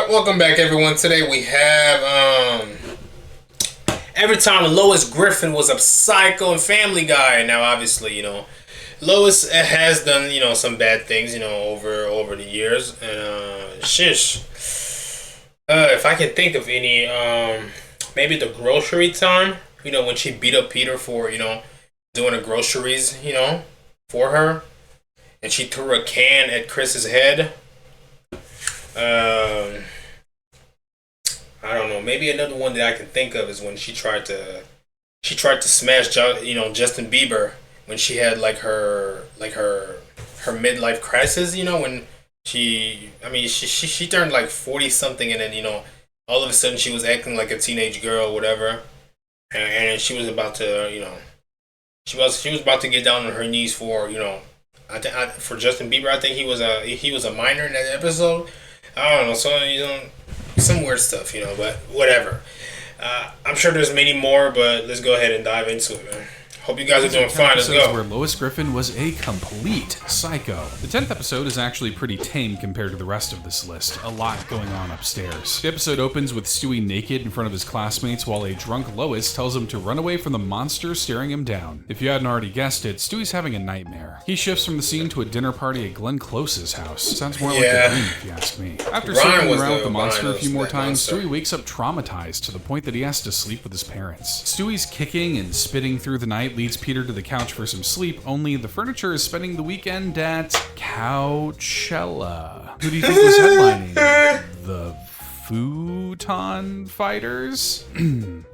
Welcome back, everyone. Today we have every time Lois Griffin was a Psycho and Family Guy. Now, obviously, Lois has done some bad things over the years, and shish. If I can think of any, maybe the grocery time. When she beat up Peter for doing the groceries, for her, and she threw a can at Chris's head. I don't know. Maybe another one that I can think of is when she tried to smash Justin Bieber when she had her midlife crisis. When she turned like 40 something, and then all of a sudden she was acting like a teenage girl or whatever, and she was about to she was about to get down on her knees for for Justin Bieber. I think he was a minor in that episode. I don't know, so some weird stuff, but whatever. I'm sure there's many more, but let's go ahead and dive into it, man. Hope you guys are doing fine. Let's go. Where Lois Griffin was a complete psycho. The 10th episode is actually pretty tame compared to the rest of this list. A lot going on upstairs. The episode opens with Stewie naked in front of his classmates while a drunk Lois tells him to run away from the monster staring him down. If you hadn't already guessed it, Stewie's having a nightmare. He shifts from the scene to a dinner party at Glenn Close's house. Sounds more like a dream, if you ask me. After circling around with the monster a few more times, Stewie wakes up traumatized to the point that he has to sleep with his parents. Stewie's kicking and spitting through the night leads Peter to the couch for some sleep, only the furniture is spending the weekend at Coachella. Who do you think was headlining? The Futon Fighters?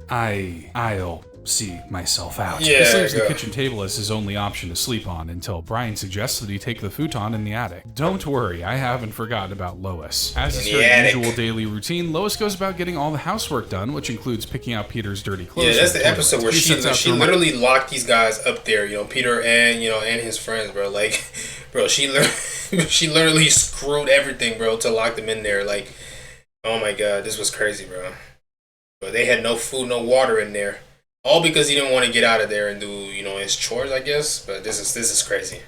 I'll see myself out. Yeah, He leaves the kitchen table as his only option to sleep on until Brian suggests that he take the futon in the attic. Don't worry, I haven't forgotten about Lois. As is her usual daily routine, Lois goes about getting all the housework done, which includes picking out Peter's dirty clothes. Yeah, that's the episode where she literally locked these guys up there, Peter and and his friends, bro. Like, bro, she literally screwed everything, bro, to lock them in there. Like, oh my god, this was crazy, bro. But they had no food, no water in there. All because he didn't want to get out of there and do, his chores, I guess. But this is crazy.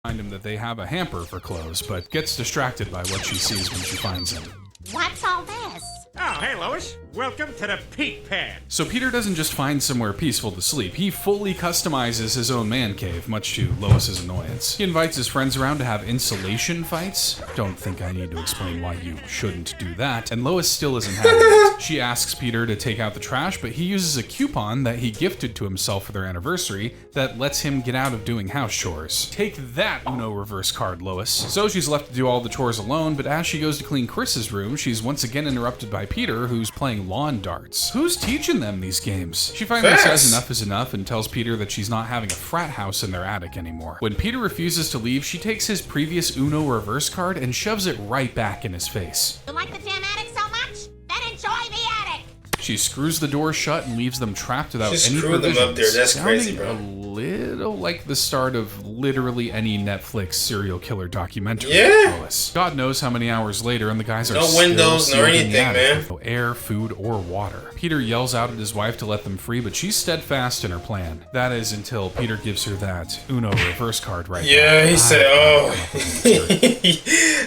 Remind him that they have a hamper for clothes, but gets distracted by what she sees when she finds him. What's all this? Oh, hey, Lois. Welcome to the Peak Pad. So Peter doesn't just find somewhere peaceful to sleep. He fully customizes his own man cave, much to Lois's annoyance. He invites his friends around to have insulation fights. Don't think I need to explain why you shouldn't do that. And Lois still isn't having it. She asks Peter to take out the trash, but he uses a coupon that he gifted to himself for their anniversary that lets him get out of doing house chores. Take that, Uno reverse card, Lois. So she's left to do all the chores alone, but as she goes to clean Chris's room, she's once again interrupted by Peter, who's playing lawn darts. Who's teaching them these games? She finally says enough is enough and tells Peter that she's not having a frat house in their attic anymore. When Peter refuses to leave, she takes his previous Uno reverse card and shoves it right back in his face. You like the damn attic so much? Then enjoy the attic! She screws the door shut and leaves them trapped without any provisions. Them up there. That's crazy, bro. A little like the start of literally any Netflix serial killer documentary. Yeah. Lois. God knows how many hours later, and the guys are no still windows, no anything, man. With no air, food, or water. Peter yells out at his wife to let them free, but she's steadfast in her plan. That is until Peter gives her that Uno reverse card right Yeah, now. he said, "Oh."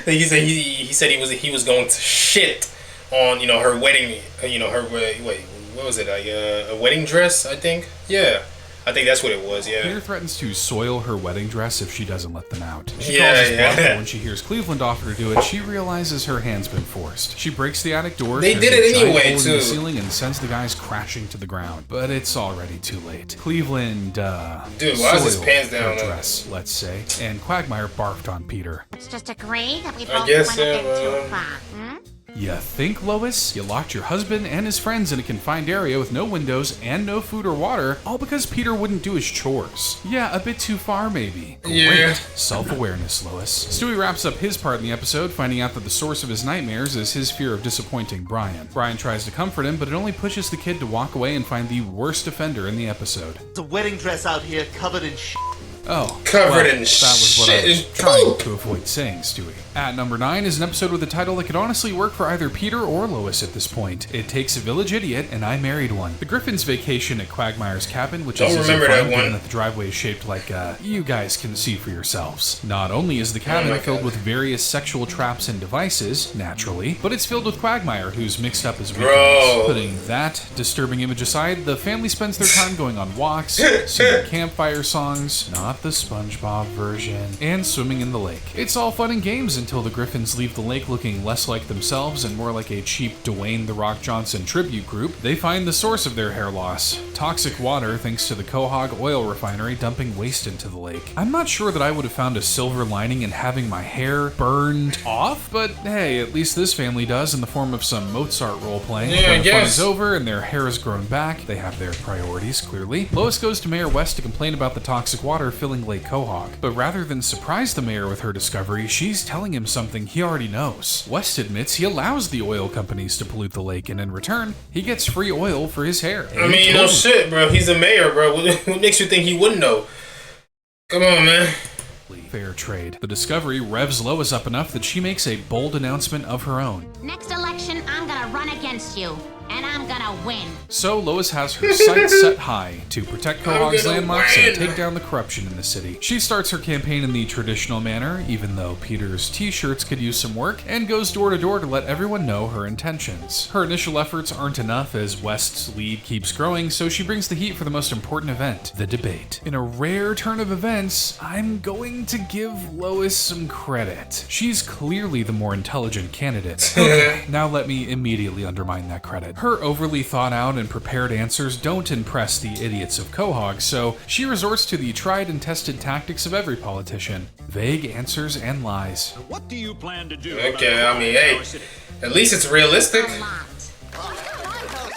he said he was going to shit on her wedding. Her wait, what was it? A wedding dress, I think. Yeah. I think that's what it was, yeah. Peter threatens to soil her wedding dress if she doesn't let them out. She calls his bluff, and when she hears Cleveland offer to do it, she realizes her hand's been forced. She breaks the attic door, they did it anyway, in too. the ceiling, and sends the guys crashing to the ground. But it's already too late. Cleveland, dude, why is his pants down? Her dress, let's say, and Quagmire barfed on Peter. Let's just agree that we both I guess, went a bit too far, You think, Lois? You locked your husband and his friends in a confined area with no windows and no food or water, all because Peter wouldn't do his chores. Yeah, a bit too far, maybe. Yeah. Great self-awareness, Lois. Stewie wraps up his part in the episode, finding out that the source of his nightmares is his fear of disappointing Brian. Brian tries to comfort him, but it only pushes the kid to walk away and find the worst offender in the episode. The wedding dress out here covered in shit. Oh, Covered well, in that was what I shit was and trying poop. to avoid saying, Stewie. At number 9 is an episode with a title that could honestly work for either Peter or Lois at this point. It takes a village idiot, and I married one. The Griffins vacation at Quagmire's cabin, which Don't is remember that one. given that the driveway is shaped like, you guys can see for yourselves. Not only is the cabin my filled God. with various sexual traps and devices, naturally, but it's filled with Quagmire, who's mixed up his Bro. weekends. Putting that disturbing image aside, the family spends their time going on walks, singing campfire songs, not the SpongeBob version, and swimming in the lake. It's all fun and games until the Griffins leave the lake looking less like themselves and more like a cheap Dwayne "The Rock" Johnson tribute group. They find the source of their hair loss: toxic water thanks to the Quahog oil refinery dumping waste into the lake. I'm not sure that I would have found a silver lining in having my hair burned off, but hey, at least this family does in the form of some Mozart role-playing. Yeah, When I the fun guess. is over and their hair has grown back, they have their priorities, clearly. Lois goes to Mayor West to complain about the toxic water filling Lake Quahog, but rather than surprise the mayor with her discovery, she's telling him something he already knows. West admits he allows the oil companies to pollute the lake, and in return, he gets free oil for his hair. I mean, no shit, bro. He's a mayor, bro. What makes you think he wouldn't know? Come on, man. Fair trade. The discovery revs Lois up enough that she makes a bold announcement of her own. Next election, I'm gonna run against you, and I'm gonna win. So Lois has her sights set high to protect Quahog's gonna landmarks win. and take down the corruption in the city. She starts her campaign in the traditional manner, even though Peter's t-shirts could use some work, and goes door to door to let everyone know her intentions. Her initial efforts aren't enough as West's lead keeps growing, so she brings the heat for the most important event, the debate. In a rare turn of events, I'm going to give Lois some credit. She's clearly the more intelligent candidate. Okay, now let me immediately undermine that credit. Her overly thought out and prepared answers don't impress the idiots of Quahog, so she resorts to the tried and tested tactics of every politician: vague answers and lies. What do you plan to do? Okay, I mean, hey, at least it's realistic. A lot.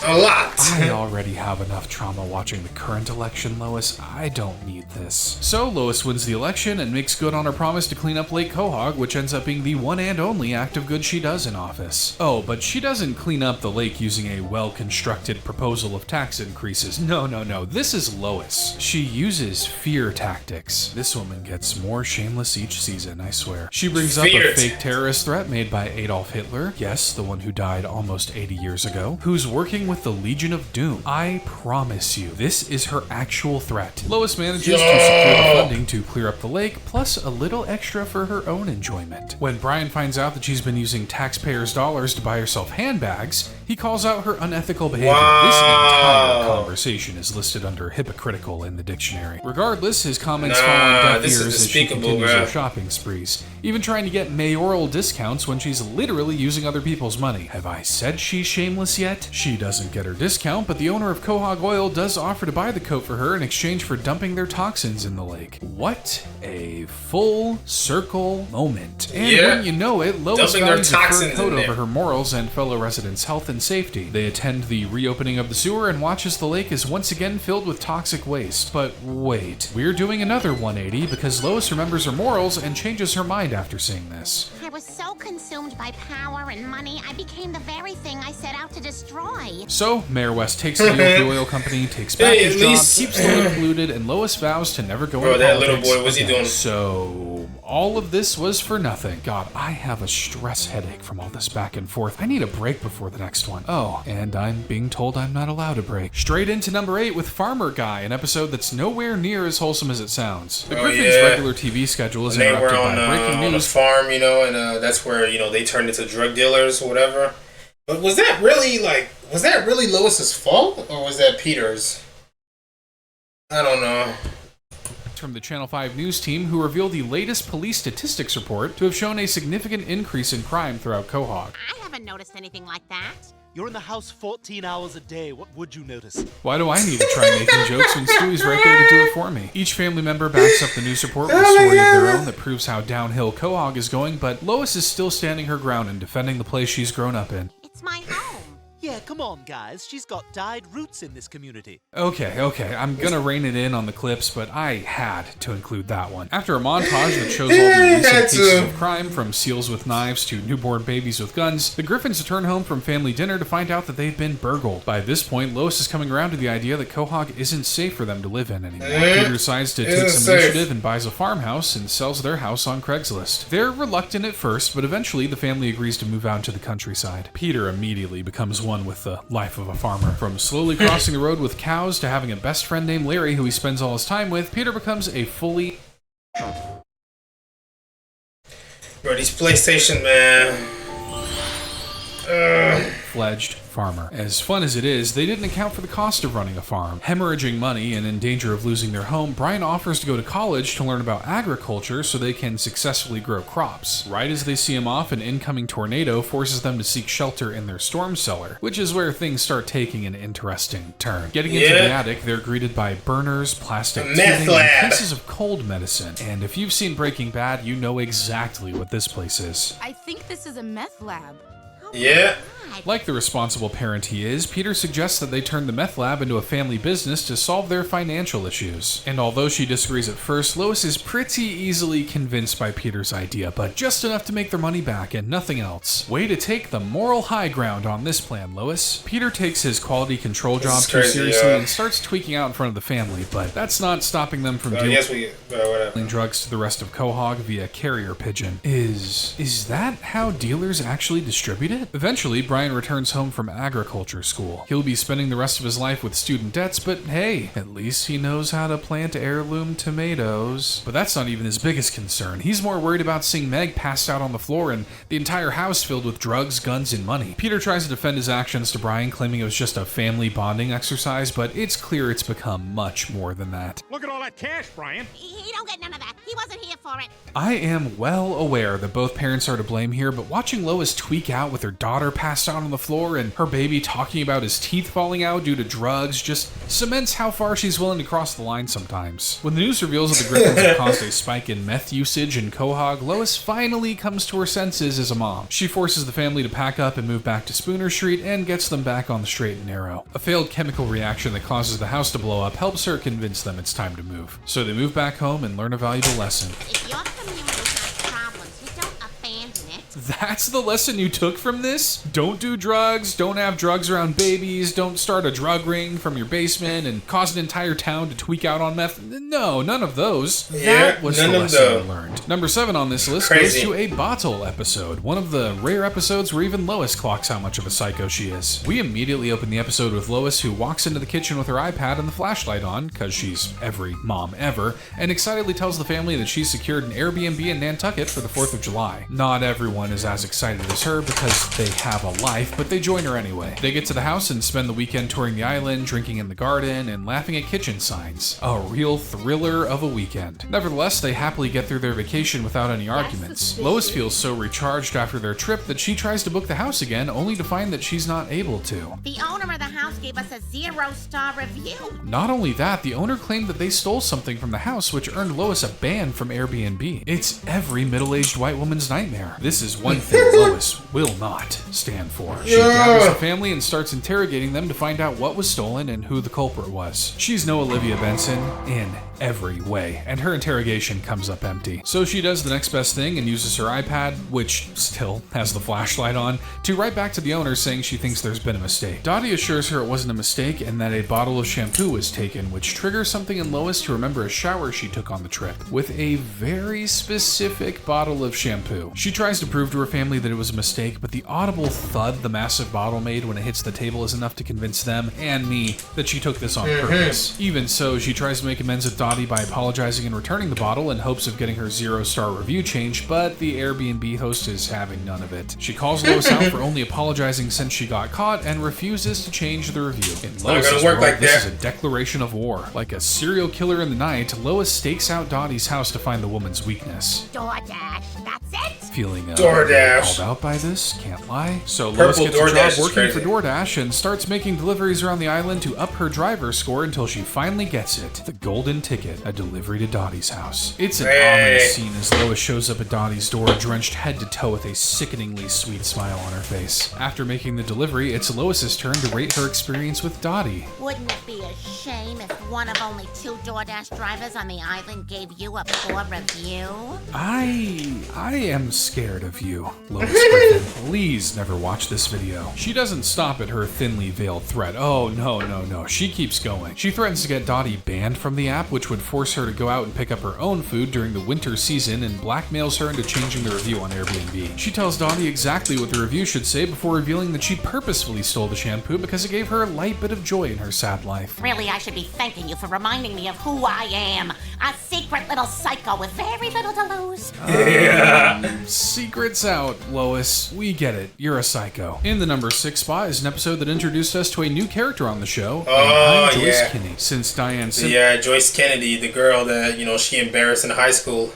A lot. I already have enough trauma watching the current election, Lois. I don't need this. So Lois wins the election and makes good on her promise to clean up Lake Quahog, which ends up being the one and only act of good she does in office. Oh, but she doesn't clean up the lake using a well-constructed proposal of tax increases. No. This is Lois. She uses fear tactics. This woman gets more shameless each season, I swear. She brings up Fear a fake terrorist threat made by Adolf Hitler. Yes, the one who died almost 80 years ago. Who's working with the Legion of Doom. I promise you, this is her actual threat. Lois manages to secure the funding to clear up the lake, plus a little extra for her own enjoyment. When Brian finds out that she's been using taxpayers' dollars to buy herself handbags, he calls out her unethical behavior. This entire conversation is listed under hypocritical in the dictionary. Regardless, his comments fall on deaf this is ears as she despicable, continues bruh. her shopping sprees, even trying to get mayoral discounts when she's literally using other people's money. Have I said she's shameless yet? She doesn't get her discount, but the owner of Quahog Oil does offer to buy the coat for her in exchange for dumping their toxins in the lake. What a full circle moment. And Yeah. when you know it, Lois Dumping their values a fur toxins coat in there. over her morals and fellow residents' health and safety. They attend the reopening of the sewer and watch as the lake is once again filled with toxic waste. But wait, we're doing another 180 because Lois remembers her morals and changes her mind after seeing this. I was so consumed by power and money, I became the very thing I set out to destroy. So, Mayor West takes the deal with the oil company, takes back Hey, his at job, least- keeps the lake polluted, and Lois vows to never go Bro, into that politics little boy, what's he again. doing? So, all of this was for nothing. God, I have a stress headache from all this back and forth. I need a break before the next one. Oh, and I'm being told I'm not allowed a break. Straight into number 8 with Farmer Guy, an episode that's nowhere near as wholesome as it sounds. The Oh, Griffins' yeah. regular TV schedule is They were interrupted on, by breaking on the news. farm, you know, and that's where, you know, they turned into drug dealers or whatever. But was that really Lois's fault, or was that Peter's? I don't know. From the Channel 5 news team, who revealed the latest police statistics report to have shown a significant increase in crime throughout Quahog. I haven't noticed anything like that. You're in the house 14 hours a day. What would you notice? Why do I need to try making jokes when Stewie's right there to do it for me? Each family member backs up the news report with a story of their own that proves how downhill Quahog is going, but Lois is still standing her ground and defending the place she's grown up in. It's my home. Yeah, Come on, guys. She's got dyed roots in this community. Okay, I'm gonna rein it in on the clips, but I had to include that one. After a montage that shows all the recent cases of crime, from seals with knives to newborn babies with guns, the Griffins return home from family dinner to find out that they've been burgled. By this point, Lois is coming around to the idea that Quahog isn't safe for them to live in anymore. Peter decides to take some initiative and buys a farmhouse and sells their house on Craigslist. They're reluctant at first, but eventually the family agrees to move out to the countryside. Peter immediately becomes one with the life of a farmer. From slowly crossing the road with cows to having a best friend named Larry who he spends all his time with, Peter becomes a fully... Bro, these PlayStation, man. fledged farmer. As fun as it is, they didn't account for the cost of running a farm. Hemorrhaging money and in danger of losing their home, Brian offers to go to college to learn about agriculture so they can successfully grow crops. Right as they see him off, an incoming tornado forces them to seek shelter in their storm cellar, which is where things start taking an interesting turn. Getting into the attic, they're greeted by burners, plastic tubing, and pieces of cold medicine. And if you've seen Breaking Bad, you know exactly what this place is. I think this is a meth lab. Yeah. Like the responsible parent he is, Peter suggests that they turn the meth lab into a family business to solve their financial issues. And although she disagrees at first, Lois is pretty easily convinced by Peter's idea, but just enough to make their money back and nothing else. Way to take the moral high ground on this plan, Lois. Peter takes his quality control job too seriously and starts tweaking out in front of the family, but that's not stopping them from dealing drugs to the rest of Quahog via carrier pigeon. Is that how dealers actually distribute it? Eventually, Brian returns home from agriculture school. He'll be spending the rest of his life with student debts, but hey, at least he knows how to plant heirloom tomatoes. But that's not even his biggest concern. He's more worried about seeing Meg passed out on the floor and the entire house filled with drugs, guns, and money. Peter tries to defend his actions to Brian, claiming it was just a family bonding exercise, but it's clear it's become much more than that. Look at all that cash, Brian. He don't get none of that. He wasn't here for it. I am well aware that both parents are to blame here, but watching Lois tweak out with her daughter passed out on the floor and her baby talking about his teeth falling out due to drugs just cements how far she's willing to cross the line sometimes. When the news reveals that the Griffins have caused a spike in meth usage in Quahog, Lois finally comes to her senses as a mom. She forces the family to pack up and move back to Spooner Street and gets them back on the straight and narrow. A failed chemical reaction that causes the house to blow up helps her convince them it's time to move. So they move back home and learn a valuable lesson. If your community has problems, you don't abandon it. That's the lesson you took from this? Don't do drugs, don't have drugs around babies, don't start a drug ring from your basement and cause an entire town to tweak out on meth. No, none of those. That was the lesson we learned. Number 7 on this list goes to a bottle episode, one of the rare episodes where even Lois clocks how much of a psycho she is. We immediately open the episode with Lois, who walks into the kitchen with her iPad and the flashlight on, because she's every mom ever, and excitedly tells the family that she's secured an Airbnb in Nantucket for the 4th of July. Not everyone is as excited as her because they have a life, but they join her anyway. They get to the house and spend the weekend touring the island, drinking in the garden, and laughing at kitchen signs. A real thriller of a weekend. Nevertheless, they happily get through their vacation without any arguments. Lois feels so recharged after their trip that she tries to book the house again, only to find that she's not able to. The owner of the house gave us a 0-star review. Not only that, the owner claimed that they stole something from the house, which earned Lois a ban from Airbnb. It's every middle-aged white woman's nightmare. This is one thing Lois will not stand for. She gathers the family and starts interrogating them to find out what was stolen and who the culprit was. She's no Olivia Benson in every way, and her interrogation comes up empty. So she does the next best thing and uses her iPad, which still has the flashlight on, to write back to the owner saying she thinks there's been a mistake. Dottie assures her it wasn't a mistake and that a bottle of shampoo was taken, which triggers something in Lois to remember a shower she took on the trip, with a very specific bottle of shampoo. She tries to prove to her family that it was a mistake, but the audible thud the massive bottle made when it hits the table is enough to convince them, and me, that she took this on purpose. Even so, she tries to make amends with Dottie by apologizing and returning the bottle in hopes of getting her 0-star review changed, but the Airbnb host is having none of it. She calls Lois out for only apologizing since she got caught and refuses to change the review. In Lois's world, this is a declaration of war. Like a serial killer in the night, Lois stakes out Dottie's house to find the woman's weakness. DoorDash, that's it. Feeling DoorDash. called out by this, can't lie. So Lois Purple gets a DoorDash job is working crazy. for DoorDash and starts making deliveries around the island to up her driver score until she finally gets it. The golden ticket, a delivery to Dottie's house. It's an ominous scene as Lois shows up at Dottie's door, drenched head to toe with a sickeningly sweet smile on her face. After making the delivery, it's Lois's turn to rate her experience with Dottie. Wouldn't it be a shame if one of only 2 DoorDash drivers on the island gave you a poor review? I am scared of you, Lois Griffin. Please never watch this video. She doesn't stop at her thinly veiled threat. Oh, no. She keeps going. She threatens to get Dottie banned from the app, which would force her to go out and pick up her own food during the winter season, and blackmails her into changing the review on Airbnb. She tells Dottie exactly what the review should say before revealing that she purposefully stole the shampoo because it gave her a light bit of joy in her sad life. Really, I should be thanking you for reminding me of who I am. A secret little psycho with very little to lose. Secrets out, Lois. We get it. You're a psycho. In the number 6 spot is an episode that introduced us to a new character on the show. Oh, Joyce yeah. Kinney. Since Diane Yeah, Joyce Kennedy, the girl that, you know, she embarrassed in high school.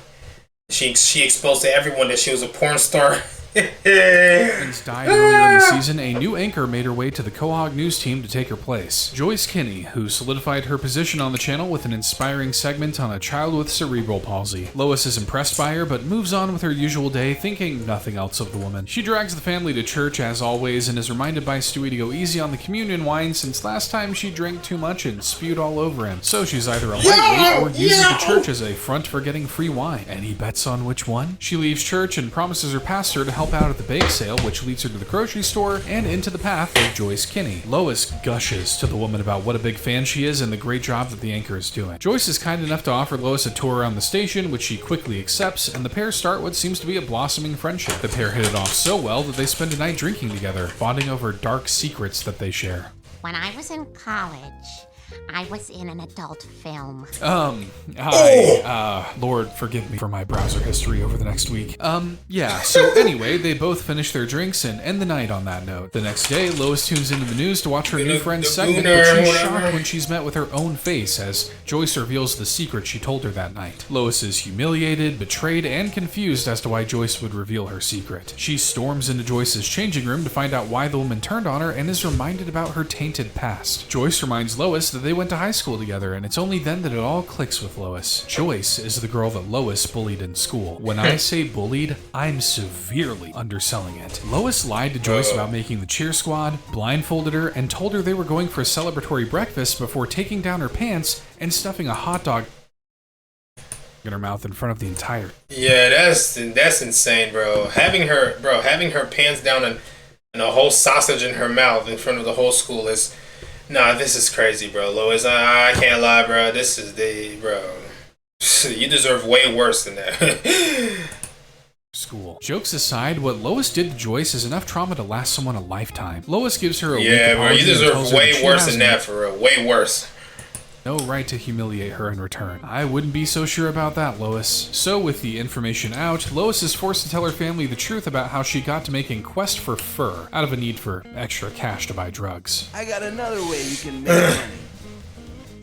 She exposed to everyone that she was a porn star. Simmons died earlier in the season, a new anchor made her way to the Quahog News team to take her place. Joyce Kinney, who solidified her position on the channel with an inspiring segment on a child with cerebral palsy. Lois is impressed by her, but moves on with her usual day, thinking nothing else of the woman. She drags the family to church as always, and is reminded by Stewie to go easy on the communion wine since last time she drank too much and spewed all over him. So she's either a lightweight or uses the church as a front for getting free wine. And he bets on which one? She leaves church and promises her pastor to help out at the bake sale, which leads her to the grocery store and into the path of Joyce Kinney. Lois gushes to the woman about what a big fan she is and the great job that the anchor is doing. Joyce is kind enough to offer Lois a tour around the station, which she quickly accepts, and the pair start what seems to be a blossoming friendship. The pair hit it off so well that they spend a night drinking together, bonding over dark secrets that they share. When I was in college, I was in an adult film. Lord forgive me for my browser history over the next week. Yeah, so anyway, they both finish their drinks and end the night on that note. The next day, Lois tunes into the news to watch her new friend's segment, but she's shocked when she's met with her own face as Joyce reveals the secret she told her that night. Lois is humiliated, betrayed, and confused as to why Joyce would reveal her secret. She storms into Joyce's changing room to find out why the woman turned on her and is reminded about her tainted past. Joyce reminds Lois that they went to high school together, and it's only then that it all clicks with Lois. Joyce is the girl that Lois bullied in school. When I say bullied, I'm severely underselling it. Lois lied to Joyce about making the cheer squad, blindfolded her, and told her they were going for a celebratory breakfast before taking down her pants and stuffing a hot dog in her mouth in front of the entire. Yeah, that's insane, bro. Having her pants down and a whole sausage in her mouth in front of the whole school is. Nah, this is crazy, bro. Lois, I can't lie, bro. This is bro. You deserve way worse than that. School. Jokes aside, what Lois did to Joyce is enough trauma to last someone a lifetime. Lois gives her a weak Yeah, bro. You apology and deserve tells her way she worse has than that, for real. Way worse. no right to humiliate her in return. I wouldn't be so sure about that, Lois. So with the information out, Lois is forced to tell her family the truth about how she got to making Quest for Fur out of a need for extra cash to buy drugs. I got another way you can make money.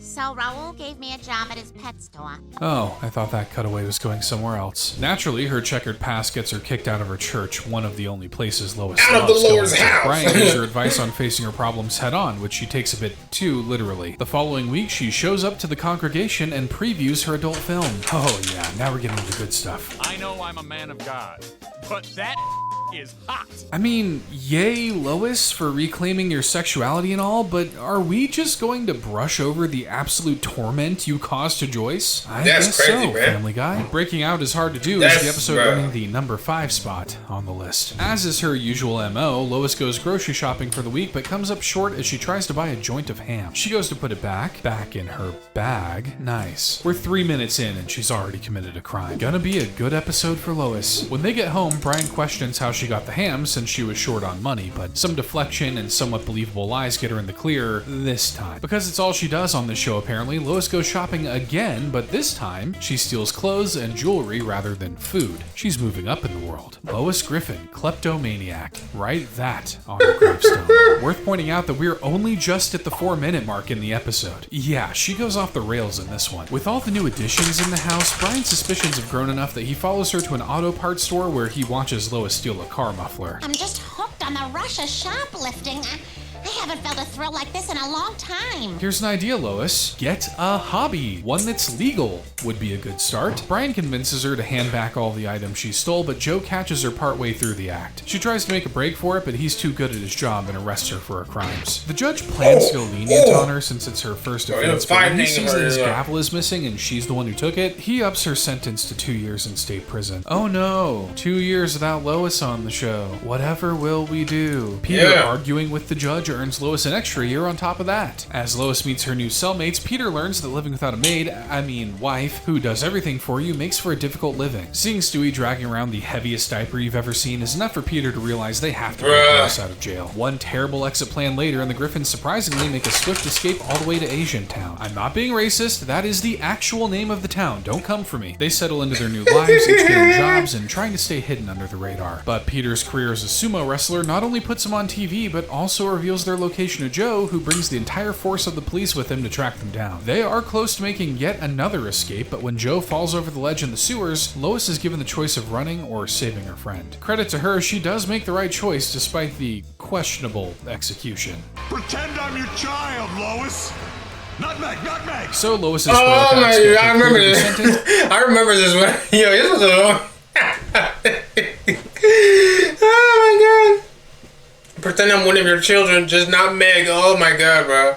So Raul gave me a job at his pet store. Oh, I thought that cutaway was going somewhere else. Naturally, her checkered past gets her kicked out of her church, one of the only places Lois Out of the loves going Lord's to. house. Brian gives her advice on facing her problems head on, which she takes a bit too literally. The following week, she shows up to the congregation and previews her adult film. Oh yeah, now we're getting to the good stuff. I know I'm a man of God, but that is hot. I mean, yay, Lois, for reclaiming your sexuality and all, but are we just going to brush over the absolute torment you caused to Joyce? I That's guess crazy, so, man. Family Guy. Breaking out is hard to do That's- as the episode bro. earning the number 5 spot on the list. As is her usual MO, Lois goes grocery shopping for the week, but comes up short as she tries to buy a joint of ham. She goes to put it back in her bag. Nice. We're 3 minutes in and she's already committed a crime. Gonna be a good episode for Lois. When they get home, Brian questions how she got the ham since she was short on money, but some deflection and somewhat believable lies get her in the clear this time. Because it's all she does on this show apparently, Lois goes shopping again, but this time she steals clothes and jewelry rather than food. She's moving up in the world. Lois Griffin, kleptomaniac. Write that on her gravestone. Worth pointing out that we're only just at the 4-minute mark in the episode. Yeah, she goes off the rails in this one. With all the new additions in the house, Brian's suspicions have grown enough that he follows her to an auto parts store where he watches Lois steal a car muffler. I'm just hooked on the rush of shoplifting. I haven't felt a thrill like this in a long time. Here's an idea, Lois. Get a hobby. One that's legal would be a good start. Brian convinces her to hand back all the items she stole, but Joe catches her partway through the act. She tries to make a break for it, but he's too good at his job and arrests her for her crimes. The judge plans to go lenient on her since it's her first offense, but when he sees that his gavel is missing and she's the one who took it, he ups her sentence to 2 years in state prison. Oh no, 2 years without Lois on the show. Whatever will we do? Peter arguing with the judge earns Lois an extra year on top of that. As Lois meets her new cellmates, Peter learns that living without a maid, wife, who does everything for you makes for a difficult living. Seeing Stewie dragging around the heaviest diaper you've ever seen is enough for Peter to realize they have to get Lois out of jail. One terrible exit plan later, and the Griffins surprisingly make a swift escape all the way to Asian Town. I'm not being racist, that is the actual name of the town, don't come for me. They settle into their new lives, each getting jobs and trying to stay hidden under the radar. But Peter's career as a sumo wrestler not only puts him on TV, but also reveals their location to Joe, who brings the entire force of the police with him to track them down. They are close to making yet another escape, but when Joe falls over the ledge in the sewers, Lois is given the choice of running or saving her friend. Credit to her, she does make the right choice despite the questionable execution. Pretend I'm your child, Lois. Nutmeg, nutmeg. So Lois is I remember this. I remember this one. Yo, this was a long. Oh my god. Pretend I'm one of your children, just not Meg. Oh my god, bro.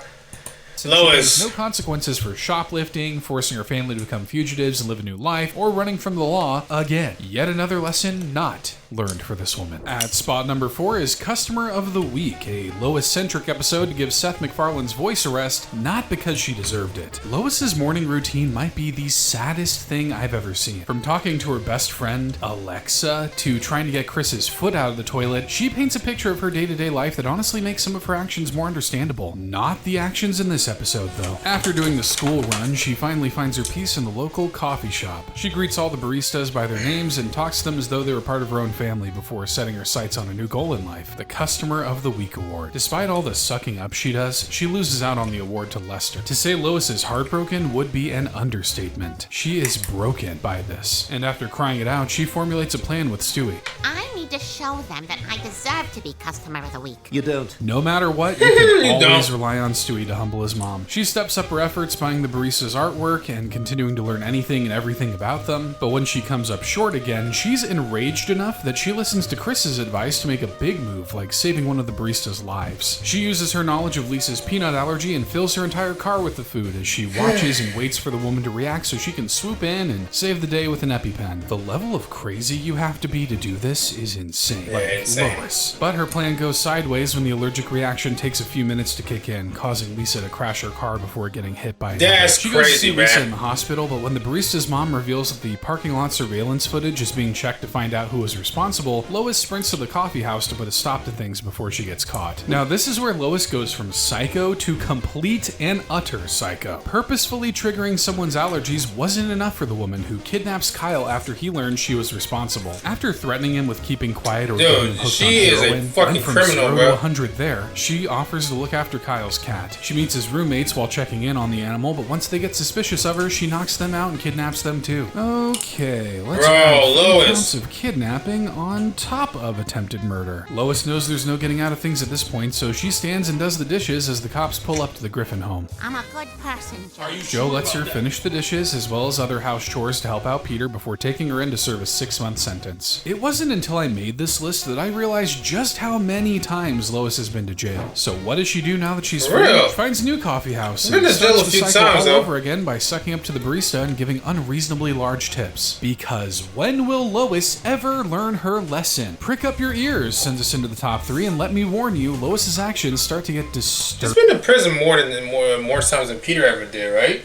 Lois. No consequences for shoplifting, forcing her family to become fugitives and live a new life, or running from the law again. Yet another lesson not learned for this woman. At spot number 4 is Customer of the Week, a Lois-centric episode to give Seth MacFarlane's voice a rest, not because she deserved it. Lois's morning routine might be the saddest thing I've ever seen. From talking to her best friend, Alexa, to trying to get Chris's foot out of the toilet, she paints a picture of her day-to-day life that honestly makes some of her actions more understandable. Not the actions in this episode, though. After doing the school run, she finally finds her peace in the local coffee shop. She greets all the baristas by their names and talks to them as though they were part of her own family before setting her sights on a new goal in life, the Customer of the Week award. Despite all the sucking up she does, she loses out on the award to Lester. To say Lois is heartbroken would be an understatement. She is broken by this, and after crying it out, she formulates a plan with Stewie. I need to show them that I deserve to be Customer of the Week. You don't. No matter what, you can always rely on Stewie to humble his mom. She steps up her efforts buying the barista's artwork and continuing to learn anything and everything about them, but when she comes up short again, she's enraged enough that she listens to Chris's advice to make a big move, like saving one of the barista's lives. She uses her knowledge of Lisa's peanut allergy and fills her entire car with the food as she watches and waits for the woman to react so she can swoop in and save the day with an EpiPen. The level of crazy you have to be to do this is insane. Insane. Lois. But her plan goes sideways when the allergic reaction takes a few minutes to kick in, causing Lisa to crash her car before getting hit by That's she goes crazy, to see Lisa man. in the hospital, but when the barista's mom reveals that the parking lot surveillance footage is being checked to find out who was responsible, Lois sprints to the coffee house to put a stop to things before she gets caught. Now, this is where Lois goes from psycho to complete and utter psycho. Purposefully triggering someone's allergies wasn't enough for the woman who kidnaps Kyle after he learns she was responsible. After threatening him with keeping quiet or getting him hooked she on is a heroin, fucking went from criminal, 0 to bro. 100 there, she offers to look after Kyle's cat. She meets his roommates while checking in on the animal, but once they get suspicious of her, she knocks them out and kidnaps them too. Okay, let's add 3 Lois. counts of kidnapping on top of attempted murder. Lois knows there's no getting out of things at this point, so she stands and does the dishes as the cops pull up to the Griffin home. I'm a good person, Joe. Joe lets her finish the dishes as well as other house chores to help out Peter before taking her in to serve a 6-month sentence. It wasn't until I made this list that I realized just how many times Lois has been to jail. So what does she do now that she's free? real? She finds a new coffee house Been and to jail starts a the few cycle times, all though. over again by sucking up to the barista and giving unreasonably large tips. Because when will Lois ever learn her lesson? Prick up your ears sends us into the top 3, and let me warn you, Lois's actions start to get He's disturbing. been to prison more times than Peter ever did, right?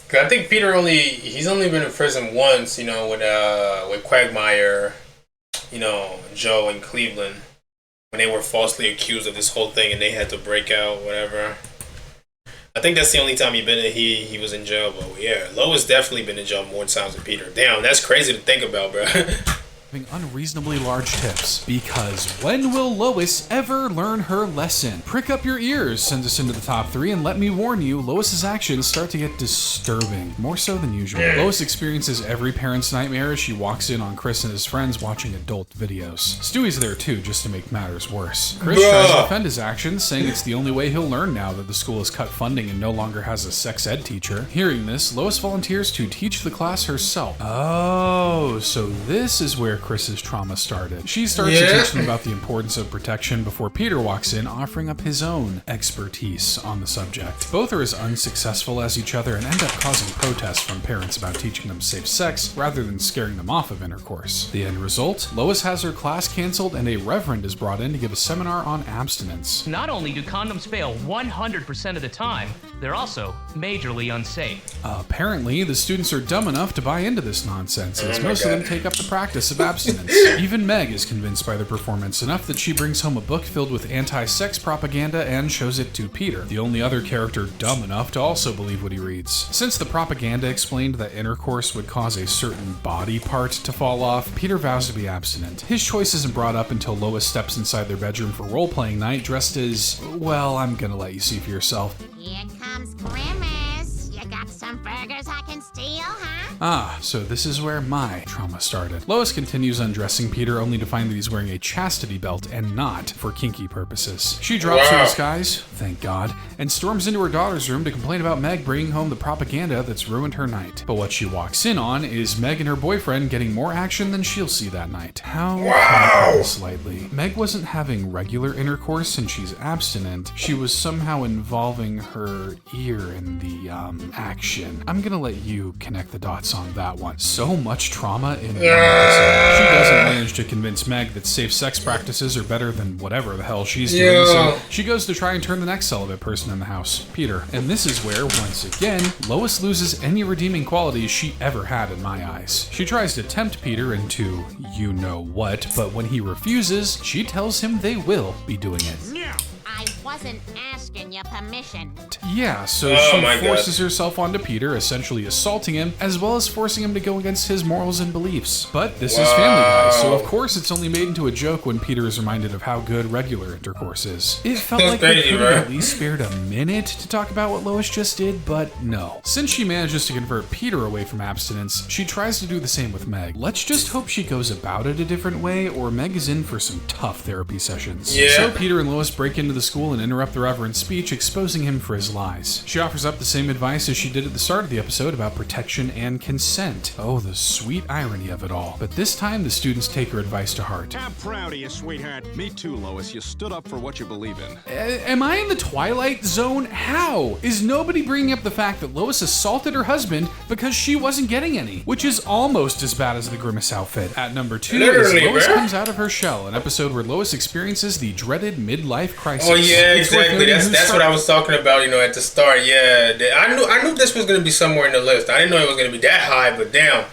Cause I think he's only been in prison once, with Quagmire, Joe in Cleveland when they were falsely accused of this whole thing and they had to break out, whatever. I think that's the only time he was in jail, but yeah, Lois definitely been in jail more times than Peter. Damn, that's crazy to think about, bro. Having unreasonably large tips, because when will Lois ever learn her lesson? Prick up your ears sends us into the top 3, and let me warn you, Lois's actions start to get disturbing, more so than usual. Lois experiences every parent's nightmare as she walks in on Chris and his friends watching adult videos. Stewie's there too, just to make matters worse. Chris tries to defend his actions, saying it's the only way he'll learn now that the school has cut funding and no longer has a sex ed teacher. Hearing this, Lois volunteers to teach the class herself. Oh, so this is where Chris's trauma started. She starts to teach them about the importance of protection before Peter walks in, offering up his own expertise on the subject. Both are as unsuccessful as each other and end up causing protests from parents about teaching them safe sex rather than scaring them off of intercourse. The end result? Lois has her class canceled and a reverend is brought in to give a seminar on abstinence. Not only do condoms fail 100% of the time, they're also majorly unsafe. Apparently, the students are dumb enough to buy into this nonsense, as most of them take up the practice of abstinence. Even Meg is convinced by their performance enough that she brings home a book filled with anti-sex propaganda and shows it to Peter, the only other character dumb enough to also believe what he reads. Since the propaganda explained that intercourse would cause a certain body part to fall off, Peter vows to be abstinent. His choice isn't brought up until Lois steps inside their bedroom for role-playing night dressed as, well, I'm gonna let you see for yourself. Here comes Grimace. You got some burgers I can steal, huh? Ah, so this is where my trauma started. Lois continues undressing Peter only to find that he's wearing a chastity belt and not for kinky purposes. She drops her disguise, thank God, and storms into her daughter's room to complain about Meg bringing home the propaganda that's ruined her night. But what she walks in on is Meg and her boyfriend getting more action than she'll see that night. How can I put this lightly? Meg wasn't having regular intercourse since she's abstinent. She was somehow involving her ear in the, action. I'm gonna let you connect the dots on that one. So much trauma in one episode. She doesn't manage to convince Meg that safe sex practices are better than whatever the hell she's doing, so she goes to try and turn the next celibate person in the house, Peter. And this is where, once again, Lois loses any redeeming qualities she ever had in my eyes. She tries to tempt Peter into you-know-what, but when he refuses, she tells him they will be doing it. I wasn't asking your permission. Yeah, so she forces herself onto Peter, essentially assaulting him, as well as forcing him to go against his morals and beliefs. But this is Family Guy, so of course it's only made into a joke when Peter is reminded of how good regular intercourse is. It felt like they could have at least spared a minute to talk about what Lois just did, but no. Since she manages to convert Peter away from abstinence, she tries to do the same with Meg. Let's just hope she goes about it a different way, or Meg is in for some tough therapy sessions. So Peter and Lois break into the school and interrupt the Reverend's speech, exposing him for his lies. She offers up the same advice as she did at the start of the episode about protection and consent. Oh, the sweet irony of it all. But this time, the students take her advice to heart. I'm proud of you, sweetheart. Me too, Lois. You stood up for what you believe in. Am I in the Twilight Zone? How? Is nobody bringing up the fact that Lois assaulted her husband because she wasn't getting any? Which is almost as bad as the Grimace outfit. At number 2 is Lois comes out of her shell, an episode where Lois experiences the dreaded midlife crisis. Oh yeah, exactly. That's what I was talking about, at the start. Yeah, I knew this was gonna be somewhere in the list. I didn't know it was gonna be that high, but damn.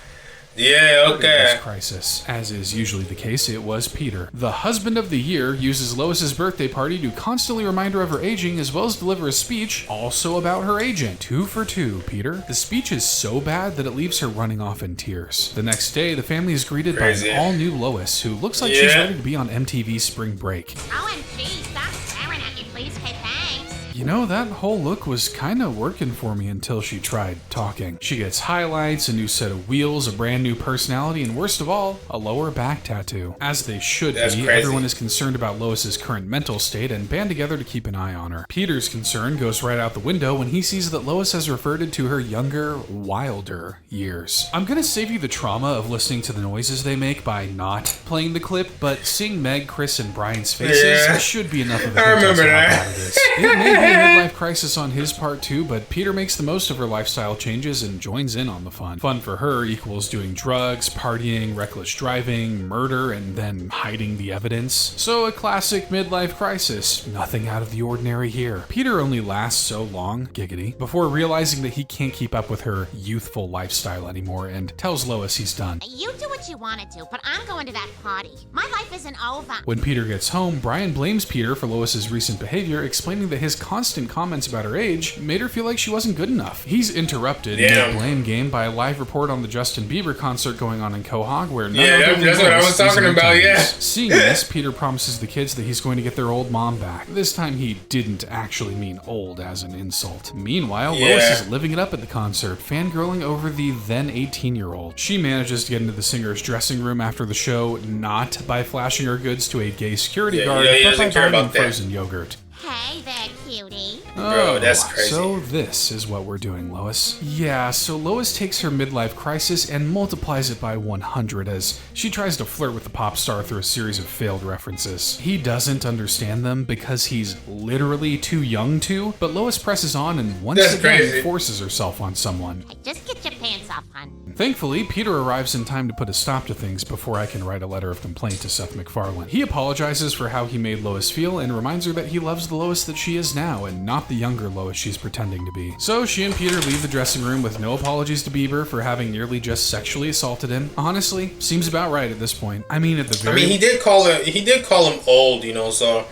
Yeah, okay. Crisis. As is usually the case, it was Peter. The husband of the year uses Lois's birthday party to constantly remind her of her aging, as well as deliver a speech also about her aging. 2 for 2, Peter. The speech is so bad that it leaves her running off in tears. The next day, the family is greeted by an all-new Lois, who looks like she's ready to be on MTV Spring Break. OMG, stop staring at me, please. Hey, thanks. That whole look was kinda working for me until she tried talking. She gets highlights, a new set of wheels, a brand new personality, and worst of all, a lower back tattoo. As they should be, everyone is concerned about Lois's current mental state and band together to keep an eye on her. Peter's concern goes right out the window when he sees that Lois has reverted to her younger, wilder years. I'm gonna save you the trauma of listening to the noises they make by not playing the clip, but seeing Meg, Chris, and Brian's faces should be enough of a I remember that. It may be midlife crisis on his part too, but Peter makes the most of her lifestyle changes and joins in on the fun. Fun for her equals doing drugs, partying, reckless driving, murder, and then hiding the evidence. So a classic midlife crisis. Nothing out of the ordinary here. Peter only lasts so long, giggity, before realizing that he can't keep up with her youthful lifestyle anymore and tells Lois he's done. You do what you want to do, but I'm going to that party. My life isn't over. When Peter gets home, Brian blames Peter for Lois's recent behavior, explaining that his constant comments about her age made her feel like she wasn't good enough. He's interrupted in the blame game by a live report on the Justin Bieber concert going on in Quahog, where none other than that's what I was talking about, Seeing this, Peter promises the kids that he's going to get their old mom back. This time he didn't actually mean old as an insult. Meanwhile, Lois is living it up at the concert, fangirling over the then 18-year-old. She manages to get into the singer's dressing room after the show, not by flashing her goods to a gay security guard, but by buying them frozen yogurt. Hey there, cutie. Bro, that's crazy. So this is what we're doing, Lois. Yeah, so Lois takes her midlife crisis and multiplies it by 100 as she tries to flirt with the pop star through a series of failed references. He doesn't understand them because he's literally too young to, but Lois presses on and once again forces herself on someone. Hey, just get your pants off, hon. Thankfully, Peter arrives in time to put a stop to things before I can write a letter of complaint to Seth MacFarlane. He apologizes for how he made Lois feel and reminds her that he loves the Lois that she is now and not the younger Lois she's pretending to be. So she and Peter leave the dressing room with no apologies to Bieber for having nearly just sexually assaulted him. Honestly, seems about right at this point. I mean, at the very... he did call him old, you know, so...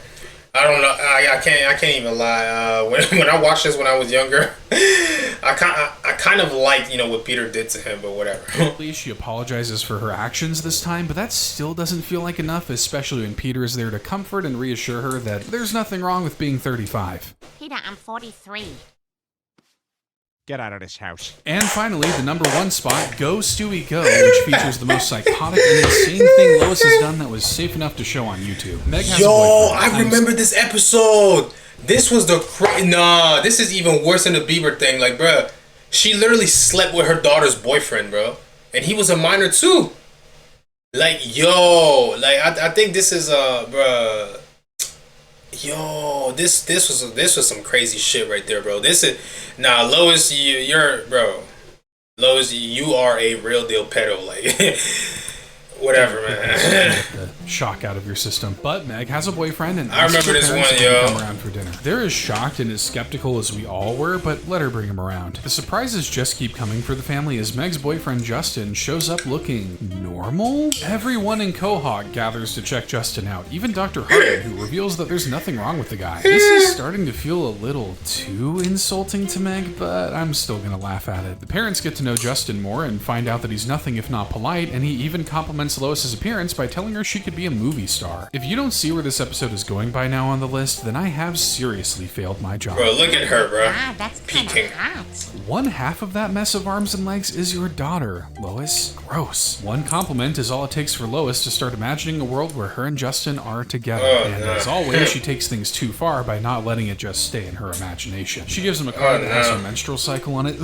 I don't know. I can't even lie. When I watched this when I was younger, I kind of liked, you know, what Peter did to him, but whatever. At least she apologizes for her actions this time, but that still doesn't feel like enough, especially when Peter is there to comfort and reassure her that there's nothing wrong with being 35. Peter, I'm 43. Get out of this house. And finally, the number one spot, Go Stewie Go, which features the most psychotic and insane thing Lois has done that was safe enough to show on YouTube. Meg has a boyfriend. I remember this episode. This was the this is even worse than the Bieber thing. Like, bruh, she literally slept with her daughter's boyfriend, bro, and he was a minor too. Like, I think this is bruh. Yo, this was some crazy shit right there, bro. This is Lois, you're bro. Lois, you are a real deal pedo, like whatever, man. The shock out of your system. But Meg has a boyfriend, and I remember this one, yo. Come around for dinner. They're as shocked and as skeptical as we all were, but let her bring him around. The surprises just keep coming for the family as Meg's boyfriend Justin shows up looking normal. Everyone in Quahog gathers to check Justin out, even Dr. Hartman, who reveals that there's nothing wrong with the guy. This is starting to feel a little too insulting to Meg, but I'm still gonna laugh at it. The parents get to know Justin more and find out that he's nothing if not polite, and he even compliments Lois's appearance by telling her she could be a movie star. If you don't see where this episode is going by now on the list, then I have seriously failed my job. Bro, look at her, bro. Ah, that's kind of hot. One half of that mess of arms and legs is your daughter, Lois. Gross. One compliment is all it takes for Lois to start imagining a world where her and Justin are together. As always, she takes things too far by not letting it just stay in her imagination. She gives him a card that has her menstrual cycle on it.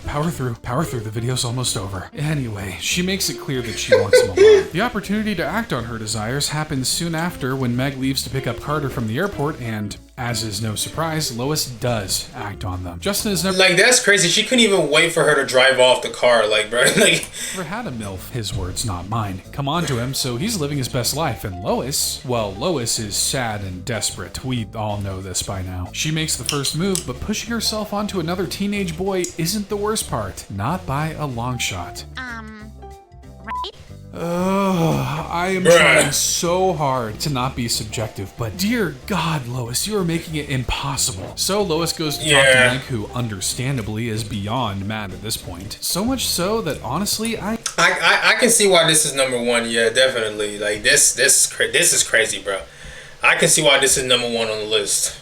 Power through, the video's almost over. Anyway, she makes it clear that she wants him alone. The opportunity to act on her desires happens soon after when Meg leaves to pick up Carter from the airport, and as is no surprise, Lois does act on them. Justin is never... Like, that's crazy. She couldn't even wait for her to drive off the car, like, bro. Like... never had a MILF, his words, not mine, come on to him, so he's living his best life, and Lois is sad and desperate. We all know this by now. She makes the first move, but pushing herself onto another teenage boy isn't the worst part. Not by a long shot. Right? I am trying so hard to not be subjective, but dear God, Lois, you are making it impossible. So Lois goes to talk to Meg, who understandably is beyond mad at this point. So much so that honestly, I can see why this is number one. Yeah, definitely. Like this is crazy, bro. I can see why this is number one on the list.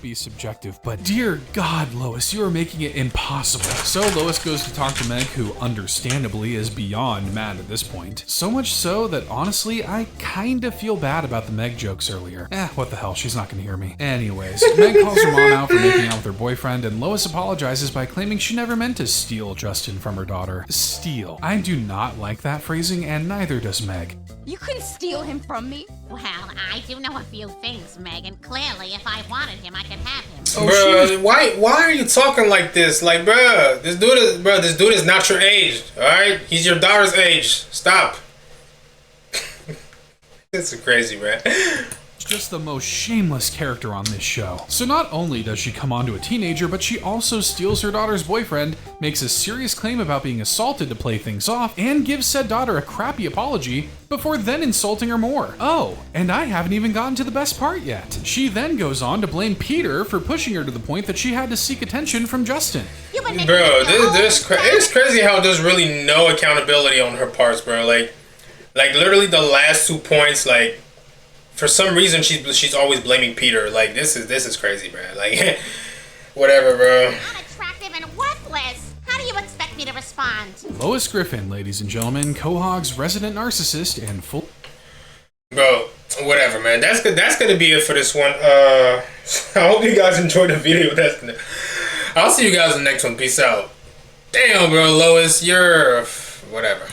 be subjective, but dear God, Lois, you are making it impossible. So Lois goes to talk to Meg, who understandably is beyond mad at this point. So much so that honestly, I kinda feel bad about the Meg jokes earlier. What the hell, she's not gonna hear me. Anyways, Meg calls her mom out for making out with her boyfriend, and Lois apologizes by claiming she never meant to steal Justin from her daughter. Steal. I do not like that phrasing, and neither does Meg. You couldn't steal him from me. Well, I do know a few things, Megan. Clearly, if I wanted him, I could have him. Bro, why are you talking like this? Like, bro, this dude is not your age, alright? He's your daughter's age. Stop. This is crazy, man. Just the most shameless character on this show. So not only does she come onto a teenager, but she also steals her daughter's boyfriend, makes a serious claim about being assaulted to play things off, and gives said daughter a crappy apology before then insulting her more. Oh, and I haven't even gotten to the best part yet. She then goes on to blame Peter for pushing her to the point that she had to seek attention from Justin. Bro, it's crazy how there's really no accountability on her parts, bro. Like literally the last 2 points, like, for some reason she's always blaming Peter. Like, this is crazy, bro. Like, whatever, bro. Unattractive and worthless. How do you expect me to respond? Lois Griffin, ladies and gentlemen, Quahog's resident narcissist and full. Bro, whatever, man. That's gonna be it for this one. I hope you guys enjoyed the video. I'll see you guys in the next one. Peace out. Damn, bro, Lois, you're whatever.